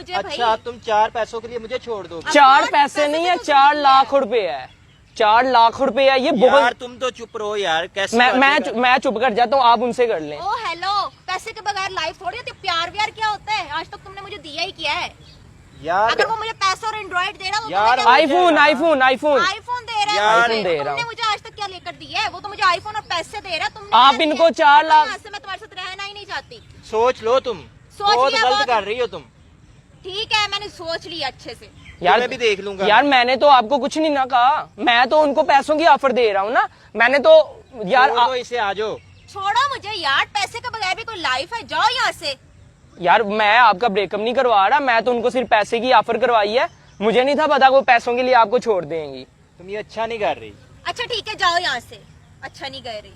मुझे अच्छा तुम 4 पैसों के लिए मुझे छोड़ दो? 4 पैसे नहीं है, 4 लाख रुपए है, 4 लाख रुपए है ये बहुत। यार तुम तो चुप रहो यार, कैसे मैं चुप कर जाता हूँ, आप उनसे कर लें। ओ हेलो, पैसे के बगैर लाइफ थोड़ी होती, प्यार व्यार क्या होता है? आज तक तुमने मुझे दिया ही क्या है यार? अगर वो मुझे पैसा और एंड्रॉइड दे रहा, यार आईफोन आईफोन दे रहा है, यार, मुझे। दे रहा तुमने हूँ। मुझे आज तक क्या लेकर दिया है? वो तो मुझे आईफोन और पैसे दे रहा है। तुमने आप इनको 4 लाख, यहाँ से मैं तुम्हारे साथ रहना ही नहीं चाहती। सोच लो, तुम सोच बहुत लिया, गलत बहुत। कर रही हो तुम। ठीक है, मैंने सोच लिया अच्छे से। यार मैं भी देख लूंगा। यार मैंने तो आपको कुछ नहीं ना कहा, मैं तो उनको पैसों की ऑफर दे रहा हूँ ना, मैंने तो यार तो इसे आ जाओ। छोड़ो मुझे यार, पैसे के बगैर भी कोई लाइफ है? जाओ यहाँ से। यार मैं आपका ब्रेकअप नहीं करवा रहा, मैं तो उनको सिर्फ पैसे की ऑफर करवाई है, मुझे नहीं था पता वो पैसों के लिए आपको छोड़ देंगी। तुम ये अच्छा नहीं कर रही। अच्छा ठीक है, जाओ यहाँ से। अच्छा नहीं कह रही।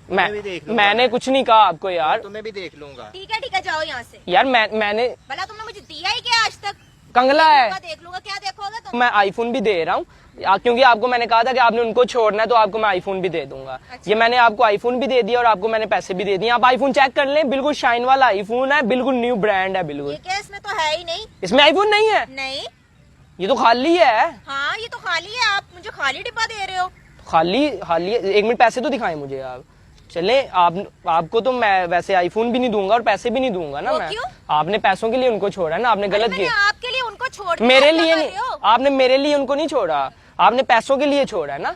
भी देख लूंगा। मैंने कुछ नहीं कहा आपको यार। तुम्हें भी देख लूंगा। ठीक है, जाओ यहाँ से। यार मैंने भला तुमने मुझे दिया ही क्या आज तक? कंगला है, देख लूंगा। क्या देखोगे तुम? मैं आईफोन भी दे रहा हूँ क्योंकि आपको मैंने कहा था कि आपने उनको छोड़ना है, तो आपको मैं आईफोन भी दे दूंगा। अच्छा। ये मैंने आपको आईफोन भी दे दिया और आपको मैंने पैसे भी दे दिए। आप आईफोन चेक कर लें, बिल्कुल शाइन वाला आईफोन है, बिल्कुल न्यू ब्रांड है बिल्कुल। ये क्या इसमें तो है ही नहीं। इसमें आईफोन नहीं है? नहीं। ये तो खाली है। हाँ ये तो खाली है, आप मुझे खाली डिब्बा दे रहे हो। खाली 1 मिनट पैसे तो दिखाएं मुझे आप। चले आपको तो मैं वैसे आईफोन भी नहीं दूंगा और पैसे भी नहीं दूंगा ना। वो मैं क्यों? आपने पैसों के लिए उनको छोड़ा ना, आपने गलत मैंने किया। आपके लिए उनको छोड़ दिया, मेरे क्या लिए कर नहीं, रहे हो? आपने मेरे लिए उनको नहीं छोड़ा, आपने पैसों के लिए छोड़ा है ना।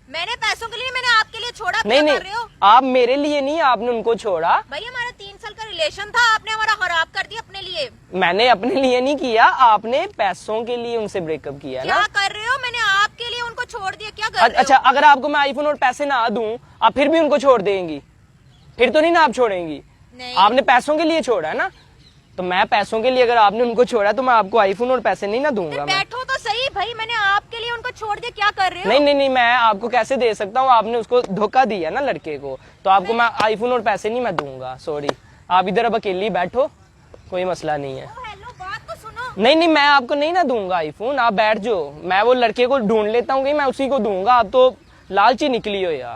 मैंने पैसों के लिए, मैंने आपके लिए छोड़ा। नहीं क्या नहीं, कर रहे हो? आप मेरे लिए नहीं, आपने उनको छोड़ा। भाई हमारा 3 साल का रिलेशन था, आपने हमारा खराब कर दिया अपने लिए। मैंने अपने लिए नहीं किया, आपने पैसों के लिए उनसे ब्रेकअप किया क्या ना। कर रहे हो? मैंने आपके लिए उनको छोड़ दिया, क्या कर रहे हो? अच्छा अगर आपको मैं आईफोन और पैसे ना दूं, आप फिर भी उनको छोड़ देंगी? फिर तो नहीं ना आप छोड़ेंगी? नहीं। आपने पैसों के लिए छोड़ा है ना, तो मैं पैसों के लिए अगर आपने उनको छोड़ा तो मैं आपको आईफोन और पैसे नहीं ना दूंगा। मैं बैठो तो सही भाई, मैंने आपके लिए उनको छोड़ दिया, क्या कर रहे हो? नहीं, मैं आपको कैसे दे सकता हूँ, आपने उसको धोखा दिया ना लड़के को, तो आपको मैं आईफोन और पैसे नहीं मैं दूंगा। सॉरी, आप इधर अब अकेली बैठो, कोई मसला नहीं है। हेलो, बात तो सुनो। नहीं मैं आपको नहीं ना दूंगा आईफोन, आप बैठ जाओ, मैं वो लड़के को ढूंढ लेता हूँ, मैं उसी को दूंगा। आप तो लालची निकली हो यार।